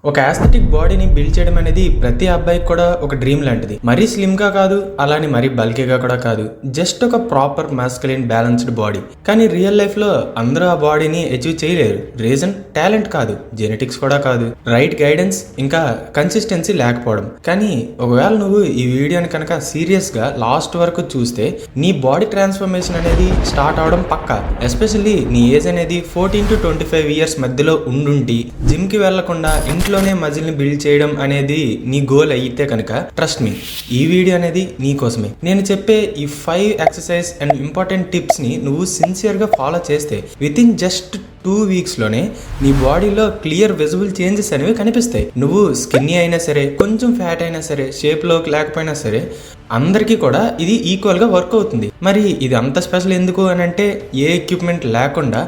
ఒక ఆస్థెటిక్ బాడీని బిల్డ్ చేయడం అనేది ప్రతి అబ్బాయికి కూడా ఒక డ్రీమ్ లాంటిది. మరీ స్లిమ్ గా కాదు, అలానే మరీ బల్కీగా కూడా కాదు, జస్ట్ ఒక ప్రాపర్ మాస్కులిన్ బ్యాలెన్స్డ్ బాడీ. కానీ రియల్ లైఫ్ లో అందరూ ఆ బాడీని అచీవ్ చేయలేరు. రీజన్ టాలెంట్ కాదు, జెనెటిక్స్ కూడా కాదు, రైట్ గైడెన్స్ ఇంకా కన్సిస్టెన్సీ లేకపోవడం. కానీ ఒకవేళ నువ్వు ఈ వీడియోని కనుక సీరియస్ గా లాస్ట్ వరకు చూస్తే నీ బాడీ ట్రాన్స్ఫర్మేషన్ అనేది స్టార్ట్ అవడం పక్కా. ఎస్పెషల్లీ నీ ఏజ్ అనేది 14 to 25 ఇయర్స్ మధ్యలో ఉండుంటి జిమ్ కి వెళ్లకుండా ఇంట్లోనే మజిల్ ని బిల్డ్ చేయడం అనేది నీ గోల్ అయితే కనుక ట్రస్ట్ మీ, ఈ వీడియో అనేది నీ కోసమే. నేను చెప్పే ఈ 5 ఎక్సర్సైజ్ అండ్ ఇంపార్టెంట్ టిప్స్ ని నువ్వు సిన్సియర్ గా ఫాలో చేస్తే విత్ ఇన్ జస్ట్ 2 వీక్స్ లోనే నీ బాడీలో క్లియర్ విజిబుల్ చేంజెస్ అనేవి కనిపిస్తాయి. నువ్వు స్కిన్నీ అయినా సరే, కొంచెం ఫ్యాట్ అయినా సరే, షేప్ లో లేకపోయినా సరే, అందరికీ కూడా ఇది ఈక్వల్ గా వర్క్ అవుతుంది. మరి ఇది అంత స్పెషల్ ఎందుకు అని అంటే, ఏ ఎక్విప్మెంట్ లేకుండా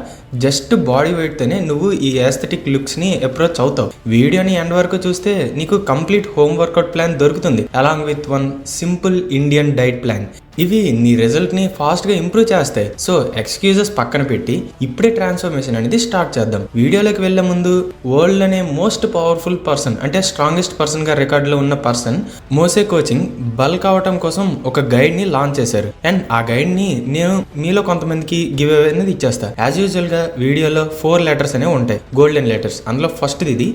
జస్ట్ బాడీ వెయిట్ తోనే నువ్వు ఈ ఎస్థెటిక్ లుక్స్ ని అప్రోచ్ అవుతావు. వీడియోని ఎండ్ వరకు చూస్తే నీకు కంప్లీట్ హోమ్ వర్కౌట్ ప్లాన్ దొరుకుతుంది, along with one simple Indian diet plan. ఇవి నీ రిజల్ట్ ని ఫాస్ట్ గా ఇంప్రూవ్ చేస్తాయి. సో ఎక్స్క్యూజెస్ పక్కన పెట్టి ఇప్పుడే ట్రాన్స్ఫర్మేషన్ అనేది స్టార్ట్ చేద్దాం. వీడియోలోకి వెళ్లే ముందు, వరల్డ్ అనే మోస్ట్ పవర్ఫుల్ పర్సన్ అంటే స్ట్రాంగెస్ట్ పర్సన్ గా రికార్డ్ లో ఉన్న పర్సన్ మోసే కోచింగ్ బల్క్ అవటం కోసం ఒక గైడ్ ని లాంచ్ చేశారు. అండ్ ఆ గైడ్ ని నేను మీలో కొంతమందికి గివ్ అవే అనేది ఇచ్చేస్తా. యాజ్ యూజువల్ గా వీడియోలో 4 లెటర్స్ అనేవి ఉంటాయి, గోల్డెన్ లెటర్స్. అందులో ఫస్ట్ ఇది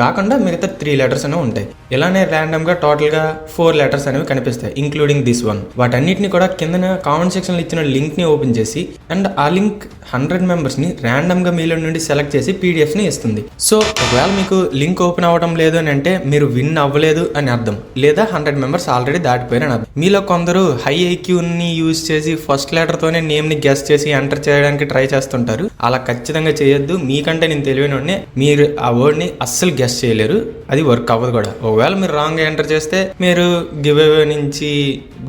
కాకుండా మిగతా 3 లెటర్స్ అనేవి ఉంటాయి. ఇలానే ర్యాండమ్ గా టోటల్ గా 4 లెటర్స్ అనేవి కనిపిస్తాయి, ఇంక్లూడింగ్ దిస్ వన్. వాటన్నిటిని కూడా కింద కామెంట్ సెక్షన్ లో ఇచ్చిన లింక్ ని ఓపెన్ చేసి, అండ్ ఆ లింక్ 100 మెంబర్స్ ని ర్యాండమ్ గా మీలో నుండి సెలెక్ట్ చేసి పీడిఎఫ్ ని ఇస్తుంది. సో ఒకవేళ మీకు లింక్ ఓపెన్ అవ్వడం లేదు అని అంటే మీరు విన్ అవ్వలేదు అని అర్థం, లేదా 100 మెంబర్స్ ఆల్రెడీ దాటిపోయారని అర్థం. మీలో కొందరు హై ఐక్యూ ని యూజ్ చేసి ఫస్ట్ లెటర్ తోనే నేమ్ ని గెస్ చేసి ఎంటర్ చేయడానికి ట్రై చేస్తుంటారు. అలా ఖచ్చితంగా చేయొద్దు. మీకంటే నేను తెలియని మీరు ఆ వర్డ్ ని అస్సలు గెస్ చేయలేరు, అది వర్క్ అవ్వదు కూడా. ఒకవేళ మీరు రాంగ్ ఎంటర్ చేస్తే మీరు గివ్ అవే నుంచి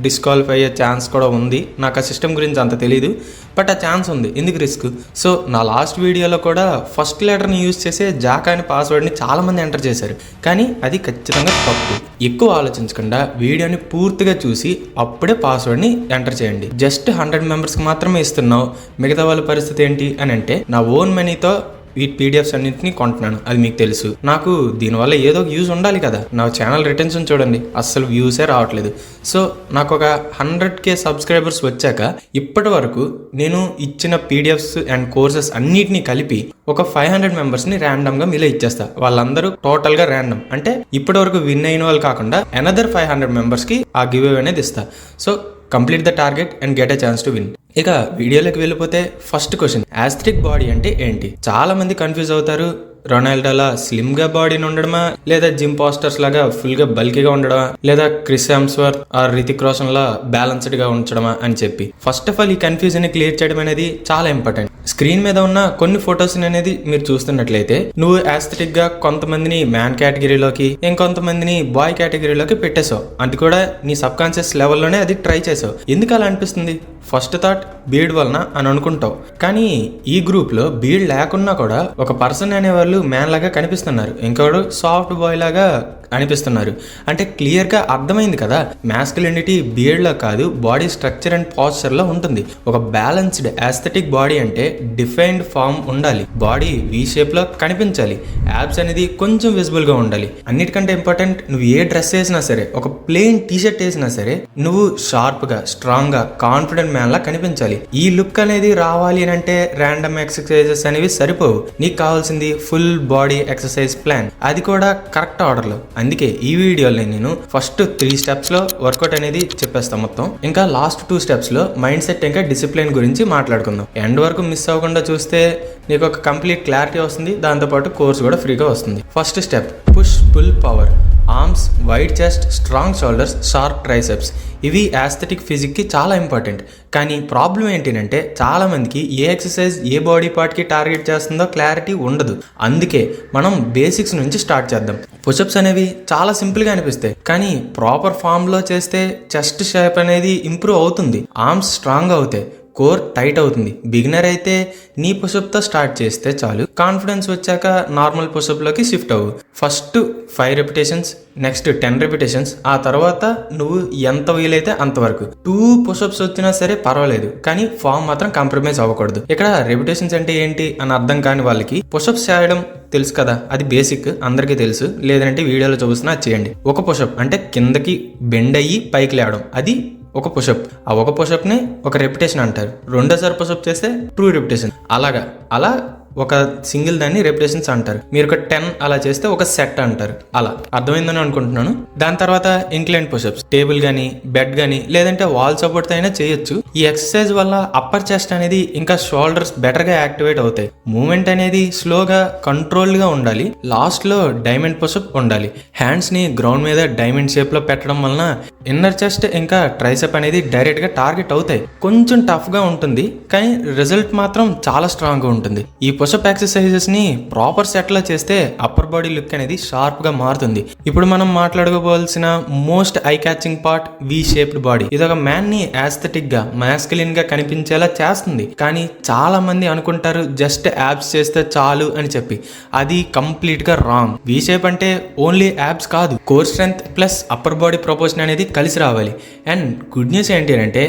డిస్క్వాలిఫై అయ్యే ఛాన్స్ కూడా ఉంది. నాకు ఆ సిస్టమ్ గురించి అంత తెలీదు, బట్ ఆ ఛాన్స్ ఉంది. ఎందుకు రిస్క్? సో నా లాస్ట్ వీడియోలో కూడా ఫస్ట్ లెటర్ని యూజ్ చేసే జాకా అని పాస్వర్డ్ని చాలా మంది ఎంటర్ చేశారు, కానీ అది ఖచ్చితంగా తప్పు. ఎక్కువ ఆలోచించకుండా వీడియోని పూర్తిగా చూసి అప్పుడే పాస్వర్డ్ని ఎంటర్ చేయండి. జస్ట్ 100 మెంబర్స్కి మాత్రమే ఇస్తున్నావు, మిగతా వాళ్ళ పరిస్థితి ఏంటి అని అంటే, నా ఓన్ మనీతో ఈ పీడిఎఫ్స్ అన్నింటినీ కొంటున్నాను, అది మీకు తెలుసు. నాకు దీనివల్ల ఏదో ఒక యూజ్ ఉండాలి కదా. నా ఛానల్ రిటెన్షన్ చూడండి, అస్సలు వ్యూసే రావట్లేదు. సో నాకు ఒక 100K సబ్స్క్రైబర్స్ వచ్చాక ఇప్పటి వరకు నేను ఇచ్చిన పీడిఎఫ్స్ అండ్ కోర్సెస్ అన్నిటినీ కలిపి ఒక 500 మెంబర్స్ని ర్యాండమ్గా మీలో ఇచ్చేస్తా. వాళ్ళందరూ టోటల్గా ర్యాండమ్, అంటే ఇప్పటి వరకు విన్ అయిన వాళ్ళు కాకుండా అనదర్ 500 మెంబర్స్కి ఆ గివ్ అవే అనేది ఇస్తా. So complete the target and get a chance to win. ఇక వీడియోలోకి వెళ్ళిపోతే ఫస్ట్ క్వశ్చన్, ఆస్థెటిక్ బాడీ అంటే ఏంటి? చాలా మంది కన్ఫ్యూజ్ అవుతారు. రొనాల్డోలా స్లిమ్ గా బాడీని ఉండడమా, లేదా జిమ్ పోస్టర్స్ లాగా ఫుల్ గా బల్కీగా ఉండడమా, లేదా Chris Hemsworth or Hrithik Roshan లా బ్యాలెన్స్డ్ గా ఉంచడమా అని చెప్పి ఫస్ట్ ఆఫ్ ఆల్ ఈ కన్ఫ్యూజన్ ని క్లియర్ చేయడం అనేది చాలా ఇంపార్టెంట్. స్క్రీన్ మీద ఉన్న కొన్ని ఫొటోస్ అనేది మీరు చూస్తున్నట్లయితే, నువ్వు ఆస్థెటిక్ గా కొంతమందిని మ్యాన్ కేటగిరీలోకి, ఇంకొంతమందిని బాయ్ కేటగిరీలోకి పెట్టేశావు. అది కూడా నీ సబ్ కాన్షియస్ లెవెల్లోనే అది ట్రై చేసావు. ఎందుకు అలా అనిపిస్తుంది? ఫస్ట్ థాట్ బీడ్ వలన అని అనుకుంటావు, కానీ ఈ గ్రూప్ లో బీడ్ లేకున్నా కూడా ఒక పర్సన్ అనేవాళ్ళు మ్యాన్ లాగా కనిపిస్తున్నారు, ఇంకొకడు సాఫ్ట్ బాయ్ లాగా అనిపిస్తున్నారు. అంటే క్లియర్ గా అర్థమైంది కదా, మాస్కులినిటీ బియర్డ్ లో కాదు, బాడీ స్ట్రక్చర్ అండ్ పాస్చర్ లో ఉంటుంది. ఒక బ్యాలెన్స్డ్ ఆస్థెటిక్ బాడీ అంటే డిఫైన్డ్ ఫామ్ ఉండాలి, బాడీ వి షేప్ లో కనిపించాలి, యాబ్స్ అనేది కొంచెం విజిబుల్ గా ఉండాలి. అన్నిటికంటే ఇంపార్టెంట్, నువ్వు ఏ డ్రెస్ వేసినా సరే, ఒక ప్లెయిన్ టీషర్ట్ వేసినా సరే, నువ్వు షార్ప్ గా, స్ట్రాంగ్ గా, కాన్ఫిడెంట్ మ్యాన్ లా కనిపించాలి. ఈ లుక్ అనేది రావాలి అని అంటే ర్యాండమ్ ఎక్సర్సైజెస్ అనేవి సరిపోవు. నీకు కావాల్సింది ఫుల్ బాడీ ఎక్సర్సైజ్ ప్లాన్, అది కూడా కరెక్ట్ ఆర్డర్ లో. అందుకే ఈ వీడియోలో నేను ఫస్ట్ 3 స్టెప్స్ లో వర్కౌట్ అనేది చెప్పేస్తాను మొత్తం. ఇంకా లాస్ట్ 2 స్టెప్స్ లో మైండ్ సెట్ ఇంకా డిసిప్లిన్ గురించి మాట్లాడుకుందాం. ఎండ్ వరకు మిస్ అవ్వకుండా చూస్తే నీకు ఒక కంప్లీట్ క్లారిటీ వస్తుంది, దాంతోపాటు కోర్స్ కూడా ఫ్రీగా వస్తుంది. First step, push pull power. Arms, wide chest, strong shoulders, sharp triceps. ఇవి ఆస్థెటిక్ ఫిజిక్కి చాలా ఇంపార్టెంట్. కానీ ప్రాబ్లం ఏంటంటే, చాలా మందికి ఏ ఎక్సర్సైజ్ ఏ బాడీ పార్ట్కి టార్గెట్ చేస్తుందో క్లారిటీ ఉండదు. అందుకే మనం బేసిక్స్ నుంచి స్టార్ట్ చేద్దాం. పుషప్స్ అనేవి చాలా సింపుల్గా అనిపిస్తాయి, కానీ ప్రాపర్ ఫామ్లో చేస్తే చెస్ట్ షేప్ అనేది ఇంప్రూవ్ అవుతుంది, ఆర్మ్స్ స్ట్రాంగ్ అవుతాయి, కోర్ టైట్ అవుతుంది. బిగినర్ అయితే నీ పుషప్తో స్టార్ట్ చేస్తే చాలు, కాన్ఫిడెన్స్ వచ్చాక నార్మల్ పుషప్లోకి షిఫ్ట్ అవ్వు. ఫస్ట్ 5 రెపిటేషన్స్, నెక్స్ట్ 10 రెపిటేషన్స్, ఆ తర్వాత నువ్వు ఎంత వీలైతే అంతవరకు. 2 పుషప్స్ వచ్చినా సరే పర్వాలేదు, కానీ ఫామ్ మాత్రం కాంప్రమైజ్ అవ్వకూడదు. ఇక్కడ రెపిటేషన్స్ అంటే ఏంటి అని అర్థం కాని వాళ్ళకి పుషప్స్ చేయడం తెలుసు కదా, అది బేసిక్ అందరికీ తెలుసు. లేదంటే వీడియోలో చూపిస్తున్నా చేయండి. ఒక పుషప్ అంటే కిందకి బెండ్ అయ్యి పైకి లేవడం, అది ఒక పుషప్. ఆ ఒక పుషప్ని ఒక రెపిటేషన్ అంటారు. రెండోసారి పుషప్ చేస్తే 2 రెపిటేషన్. అలా ఒక సింగిల్ దాన్ని రెపిటేషన్స్ అంటారు. మీరు ఒక 10 అలా చేస్తే ఒక సెట్ అంటారు. అలా అర్థమైందని అనుకుంటున్నాను. దాని తర్వాత ఇంక్లైన్ పుషప్స్, టేబుల్ గానీ బెడ్ గానీ లేదంటే వాల్ సపోర్ట్ అయినా చేయొచ్చు. ఈ ఎక్సర్సైజ్ వల్ల అప్పర్ చెస్ట్ అనేది ఇంకా షోల్డర్స్ బెటర్ గా యాక్టివేట్ అవుతాయి. మూవ్మెంట్ అనేది స్లోగా కంట్రోల్డ్ గా ఉండాలి. లాస్ట్ లో డైమండ్ పుషప్ ఉండాలి. హ్యాండ్స్ ని గ్రౌండ్ మీద డైమండ్ షేప్ లో పెట్టడం వలన ఇన్నర్ చెస్ట్ ఇంకా ట్రైసెప్ అనేది డైరెక్ట్ గా టార్గెట్ అవుతాయి. కొంచెం టఫ్ గా ఉంటుంది, కానీ రిజల్ట్ మాత్రం చాలా స్ట్రాంగ్ గా ఉంటుంది. ఈ పుషప్ ఎక్సర్సైజెస్ ని ప్రాపర్ సెట్ లో చేస్తే అప్పర్ బాడీ లుక్ అనేది షార్ప్ గా మారుతుంది. ఇప్పుడు మనం మాట్లాడుకోవాల్సిన most eye catching part V shaped body. ఇది ఒక మ్యాన్ ని యాస్థెటిక్ గా మాస్కులిన్ గా కనిపించేలా చేస్తుంది. కానీ చాలా మంది అనుకుంటారు జస్ట్ యాబ్స్ చేస్తే చాలు అని చెప్పి. అది కంప్లీట్ గా రాంగ్. వి షేప్ అంటే ఓన్లీ యాబ్స్ కాదు, core strength plus upper body proportion అనేది కలిసి రావాలి. అండ్ గుడ్ న్యూస్ ఏంటి అంటే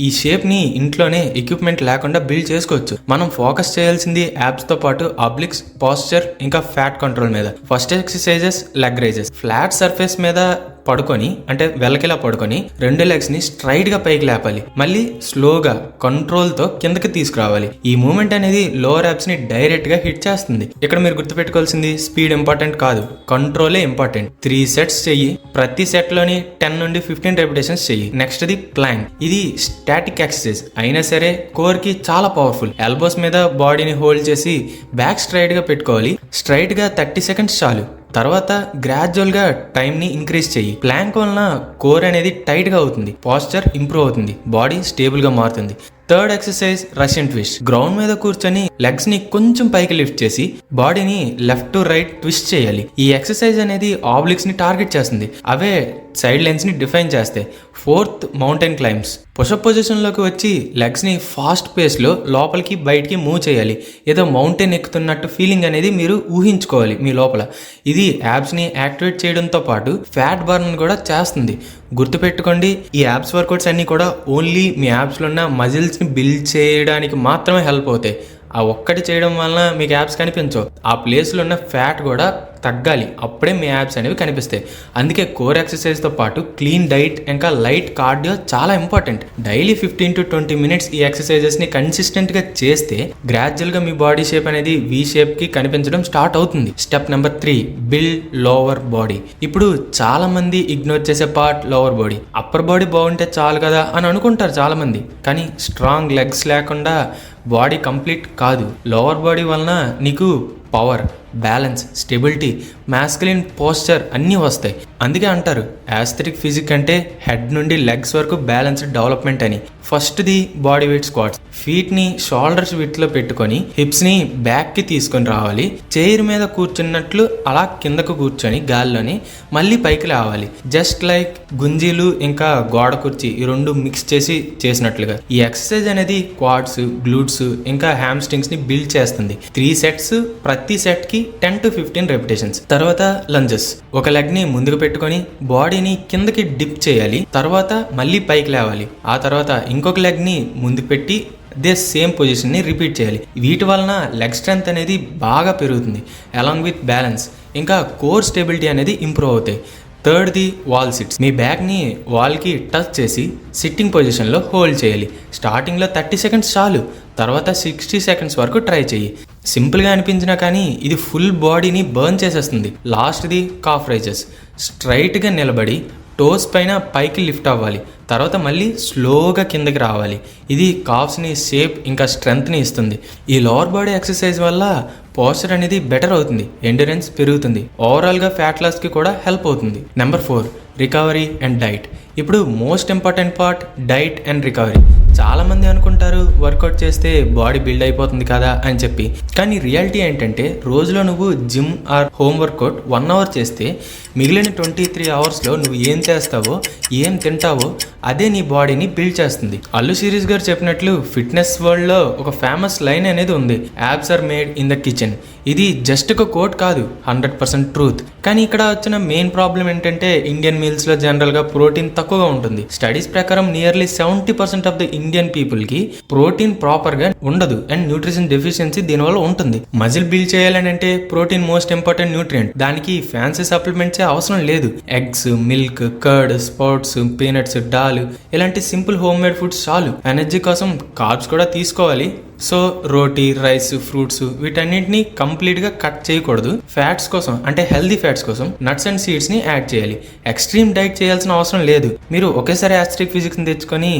ఈ షేప్ ని ఇంట్లోనే ఎక్విప్మెంట్ లేకుండా బిల్డ్ చేసుకోవచ్చు. మనం ఫోకస్ చేయాల్సింది యాబ్స్ తో పాటు ఆబ్లిక్స్, పోస్చర్ ఇంకా ఫ్యాట్ కంట్రోల్ మీద. First exercises leg rises. Flat surface మీద పడుకొని అంటే వెలకిలా పడుకొని 2 లెగ్స్ ని స్ట్రైట్ గా పైకి లేపాలి. మళ్ళీ స్లోగా కంట్రోల్ తో కిందకి తీసుకురావాలి. ఈ మూమెంట్ అనేది లోవర్ యాబ్స్ ని డైరెక్ట్ గా హిట్ చేస్తుంది. ఇక్కడ మీరు గుర్తుపెట్టుకోవాల్సింది స్పీడ్ ఇంపార్టెంట్ కాదు, కంట్రోలే ఇంపార్టెంట్. 3 సెట్స్ చెయ్యి. ప్రతి సెట్ లోని 10 నుండి 15 రెపిటేషన్స్ చెయ్యి. Next the plank. ఇది స్టాటిక్ ఎక్సర్సైజ్ అయినా సరే కోర్ కి చాలా పవర్ఫుల్. ఎల్బోస్ మీద బాడీని హోల్డ్ చేసి బ్యాక్ స్ట్రైట్ గా పెట్టుకోవాలి. స్ట్రైట్ గా 30 సెకండ్స్ చాలు. తర్వాత గ్రాడ్యువల్ గా టైం ని ఇంక్రీజ్ చెయ్యి. ప్లాంక్ వలన కోర్ అనేది టైట్ గా అవుతుంది, పోస్చర్ ఇంప్రూవ్ అవుతుంది, బాడీ స్టేబుల్ గా మారుతుంది. Third exercise Russian twist. Ground మీద కూర్చొని లెగ్స్ ని కొంచెం పైకి లిఫ్ట్ చేసి బాడీని లెఫ్ట్ టు రైట్ ట్విస్ట్ చేయాలి. ఈ ఎక్సర్సైజ్ అనేది ఆబ్లిక్స్ ని టార్గెట్ చేస్తుంది, అవే సైడ్ లైన్స్ ని డిఫైన్ చేస్తాయి. Fourth mountain climbs. Pushup position లోకి వచ్చి లెగ్స్ ని ఫాస్ట్ పేస్ లో లోపలికి బయటికి మూవ్ చేయాలి. ఏదో మౌంటైన్ ఎక్కుతున్నట్టు ఫీలింగ్ అనేది మీరు ఊహించుకోవాలి మీ లోపల. ఇది యాబ్స్ ని యాక్టివేట్ చేయడంతో పాటు ఫ్యాట్ బర్న్ కూడా చేస్తుంది. గుర్తుపెట్టుకోండి, ఈ యాబ్స్ వర్కౌట్స్ అన్ని కూడా ఓన్లీ మీ యాబ్స్ లో ఉన్న మజిల్స్ ని బిల్డ్ చేయడానికి మాత్రమే హెల్ప్ అవుతాయి. ఆ ఒక్కటి చేయడం వలన మీకు యాబ్స్ కనిపించవు. ఆ ప్లేస్లో ఉన్న ఫ్యాట్ కూడా తగ్గాలి, అప్పుడే మీ యాబ్స్ అనేవి కనిపిస్తాయి. అందుకే కోర్ ఎక్సర్సైజ్తో పాటు క్లీన్ డైట్ ఇంకా లైట్ కార్డియో చాలా ఇంపార్టెంట్. డైలీ 15 to 20 మినిట్స్ ఈ ఎక్సర్సైజెస్ని కన్సిస్టెంట్గా చేస్తే గ్రాడ్యువల్గా మీ బాడీ షేప్ అనేది వి షేప్కి కనిపించడం స్టార్ట్ అవుతుంది. Step number 3, build lower body. ఇప్పుడు చాలా మంది ఇగ్నోర్ చేసే part lower body. Upper body బాగుంటే చాలు కదా అని అనుకుంటారు చాలా మంది, కానీ స్ట్రాంగ్ లెగ్స్ లేకుండా బాడీ కంప్లీట్ కాదు. లోవర్ బాడీ వలన నీకు power, balance, stability, masculine posture అన్నీ వస్తాయి. అందుకే అంటారు యాస్థెటిక్ ఫిజిక్ అంటే హెడ్ నుండి లెగ్స్ వరకు బ్యాలెన్స్డ్ డెవలప్మెంట్ అని. First the body weight squats. Feet ని షోల్డర్స్ విడ్త్ లో పెట్టుకొని హిప్స్ ని బ్యాక్ కి తీసుకొని రావాలి. చైర్ మీద కూర్చున్నట్లు అలా కిందకు కూర్చొని గాల్లోని మళ్ళీ పైకి రావాలి. జస్ట్ లైక్ గుంజీలు ఇంకా గోడ కుర్చీ ఈ రెండు మిక్స్ చేసి చేసినట్లుగా. ఈ ఎక్సర్సైజ్ అనేది క్వాడ్స్, గ్లూట్స్ ఇంకా హ్యామ్స్ట్రింగ్స్ ని బిల్డ్ చేస్తుంది. 3 సెట్స్, ప్రతి సెట్ కి 10 to 15 రెపిటేషన్స్. తర్వాత లంజెస్. ఒక లెగ్ ని ముందుకు పెట్టుకొని బాడీని కిందకి డిప్ చేయాలి. తర్వాత మళ్ళీ పైకి లేవాలి. ఆ తర్వాత ఇంకొక లెగ్ ని ముందు పెట్టి అదే సేమ్ పొజిషన్ ని రిపీట్ చేయాలి. వీటి వలన లెగ్ స్ట్రెంత్ అనేది బాగా పెరుగుతుంది, అలాంగ్ విత్ బ్యాలెన్స్. ఇంకా కోర్ స్టెబిలిటీ అనేది ఇంప్రూవ్ అవుతాయి. Third the wall sits. మీ బ్యాక్ని వాల్కి టచ్ చేసి సిట్టింగ్ పొజిషన్లో హోల్డ్ చేయాలి. స్టార్టింగ్లో 30 సెకండ్స్ చాలు, తర్వాత 60 సెకండ్స్ వరకు ట్రై చేయి. సింపుల్గా అనిపించినా కానీ ఇది ఫుల్ బాడీని బర్న్ చేసేస్తుంది. లాస్ట్ది కాఫ్ రైజెస్. స్ట్రైట్గా నిలబడి టోస్ పైన పైకి లిఫ్ట్ అవ్వాలి, తర్వాత మళ్ళీ స్లోగా కిందకి రావాలి. ఇది కాఫ్స్ని షేప్ ఇంకా స్ట్రెంగ్త్ని ఇస్తుంది. ఈ లోవర్ బాడీ ఎక్సర్సైజ్ వల్ల పోస్చర్ అనేది బెటర్ అవుతుంది, ఎండ్యూరెన్స్ పెరుగుతుంది, ఓవరాల్గా ఫ్యాట్ లాస్కి కూడా హెల్ప్ అవుతుంది. Number 4, recovery and diet. ఇప్పుడు most important part diet and recovery. చాలామంది అనుకుంటారు వర్కౌట్ చేస్తే బాడీ బిల్డ్ అయిపోతుంది కదా అని చెప్పి, కానీ రియాలిటీ ఏంటంటే రోజులో నువ్వు gym or home workout 1 hour చేస్తే మిగిలిన 23 అవర్స్లో నువ్వు ఏం చేస్తావో ఏం తింటావో అదే నీ బాడీని బిల్డ్ చేస్తుంది. అల్లు శిరీష్ గారు చెప్పినట్లు ఫిట్నెస్ వరల్డ్లో ఒక ఫేమస్ లైన్ అనేది ఉంది, abs are made in the kitchen. ఇది జస్ట్ ఒక కోట్ కాదు, 100% ట్రూత్. కానీ ఇక్కడ వచ్చిన మెయిన్ ప్రాబ్లం ఏంటంటే ఇండియన్ మీల్స్లో జనరల్గా ప్రోటీన్ తక్కువగా ఉంటుంది. స్టడీస్ ప్రకారం నియర్లీ 70% ఆఫ్ ద ఇండియన్ పీపుల్కి ప్రోటీన్ ప్రాపర్గా ఉండదు అండ్ న్యూట్రిషన్ డెఫిషియన్సీ దీనివల్ల ఉంటుంది. మజిల్ బిల్డ్ చేయాలని అంటే ప్రోటీన్ మోస్ట్ ఇంపార్టెంట్ న్యూట్రియంట్. దానికి ఫ్యాన్సీ సప్లిమెంట్సే అవసరం లేదు. Eggs, milk, curd, sprouts, peanuts, dal ఇలాంటి సింపుల్ హోమ్ మేడ్ ఫుడ్స్ చాలు. ఎనర్జీ కోసం కార్బ్స్ కూడా తీసుకోవాలి. సో రోటీ, రైస్, ఫ్రూట్స్ వీటన్నింటినీ కంప్లీట్గా కట్ చేయకూడదు. ఫ్యాట్స్ కోసం అంటే హెల్దీ ఫ్యాట్స్ కోసం నట్స్ అండ్ సీడ్స్ని యాడ్ చేయాలి. ఎక్స్ట్రీమ్ డైట్ చేయాల్సిన అవసరం లేదు. మీరు ఒకేసారి యాస్ట్రిక్ ఫిజిక్స్ని తెచ్చుకొని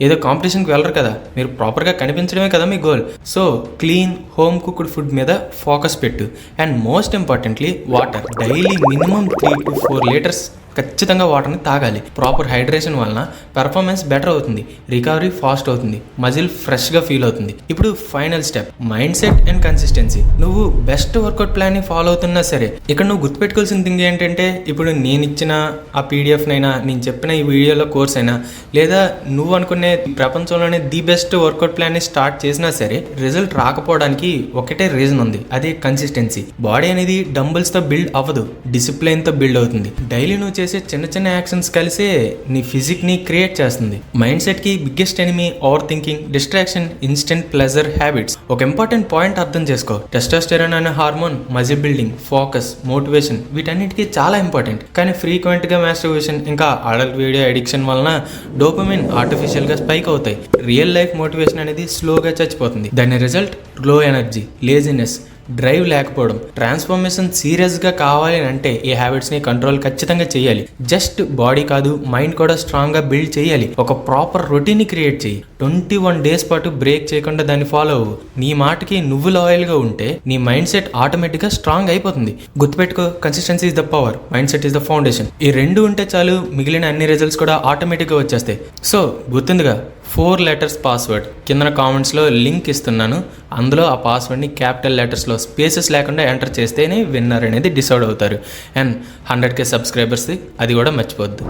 ఏదో కాంపిటీషన్కి వెళ్ళరు కదా, మీరు ప్రాపర్గా కనిపించడమే కదా మీ గోల్. So clean home cooked food మీద ఫోకస్ పెట్టు. And most importantly water. Daily minimum 3 to 4 litres ఖచ్చితంగా వాటర్ని తాగాలి. ప్రాపర్ హైడ్రేషన్ వలన పెర్ఫార్మెన్స్ బెటర్ అవుతుంది, రికవరీ ఫాస్ట్ అవుతుంది, మజిల్ ఫ్రెష్గా ఫీల్ అవుతుంది. ఇప్పుడు final step mindset and consistency. నువ్వు బెస్ట్ వర్కౌట్ ప్లాన్ని ఫాలో అవుతున్నా సరే ఇక్కడ నువ్వు గుర్తుపెట్టుకోవాల్సిన థింగ్ ఏంటంటే ఇప్పుడు నేను ఇచ్చిన ఆ పీడిఎఫ్నైనా, నేను చెప్పిన ఈ వీడియోలో కోర్స్ అయినా, లేదా నువ్వు అనుకునే ప్రపంచంలోనే ది బెస్ట్ వర్కౌట్ ప్లాన్ని స్టార్ట్ చేసినా సరే రిజల్ట్ రాకపోవడానికి ఒకటే రీజన్ ఉంది, అదే కన్సిస్టెన్సీ. బాడీ అనేది డంబుల్స్తో బిల్డ్ అవ్వదు, డిసిప్లైన్తో బిల్డ్ అవుతుంది. డైలీ నువ్వు చేసే చిన్న చిన్న యాక్షన్స్ కలిసే నీ ఫిజిక్ని క్రియేట్ చేస్తుంది. మైండ్ సెట్కి biggest enemy over thinking, distraction, instant pleasure habits. ఒక ఇంపార్టెంట్ పాయింట్ అర్థం చేసుకో, టెస్టోస్టెరాన్ అనే hormone muscle building, focus, motivation వీటన్నిటికీ చాలా ఇంపార్టెంట్. కానీ ఫ్రీక్వెంట్గా మాస్టర్బేషన్ ఇంకా అడల్ట్ వీడియో అడిక్షన్ వలన డోపమైన్ ఆర్టిఫిషియల్గా స్పైక్ అవుతాయి. రియల్ లైఫ్ మోటివేషన్ అనేది స్లోగా చచ్చిపోతుంది. దాని రిజల్ట్ లో ఎనర్జీ, లేజినెస్, డ్రైవ్ లేకపోవడం. ట్రాన్స్ఫర్మేషన్ సీరియస్గా కావాలి అంటే ఈ హ్యాబిట్స్ని కంట్రోల్ ఖచ్చితంగా చేయాలి. జస్ట్ బాడీ కాదు, మైండ్ కూడా స్ట్రాంగ్గా బిల్డ్ చేయాలి. ఒక ప్రాపర్ రొటీన్ని క్రియేట్ చేయి. 21 డేస్ పాటు బ్రేక్ చేయకుండా దాన్ని ఫాలో అవ్వు. నీ మాటకి నువ్వు లాయల్గా ఉంటే నీ మైండ్ సెట్ ఆటోమేటిక్గా స్ట్రాంగ్ అయిపోతుంది. గుర్తుపెట్టుకో, consistency is the power, mind set is the foundation. ఈ రెండు ఉంటే చాలు, మిగిలిన అన్ని రిజల్ట్స్ కూడా ఆటోమేటిక్గా వచ్చేస్తాయి. సో గుర్తుందిగా 4 letters పాస్వర్డ్. కింద కామెంట్స్లో లింక్ ఇస్తున్నాను, అందులో ఆ పాస్వర్డ్ని క్యాపిటల్ లెటర్స్లో స్పేసెస్ లేకుండా ఎంటర్ చేస్తేనే విన్నర్ అనేది డిసైడ్ అవుతారు. అండ్ 100K సబ్స్క్రైబర్స్ అది కూడా మర్చిపోద్దు.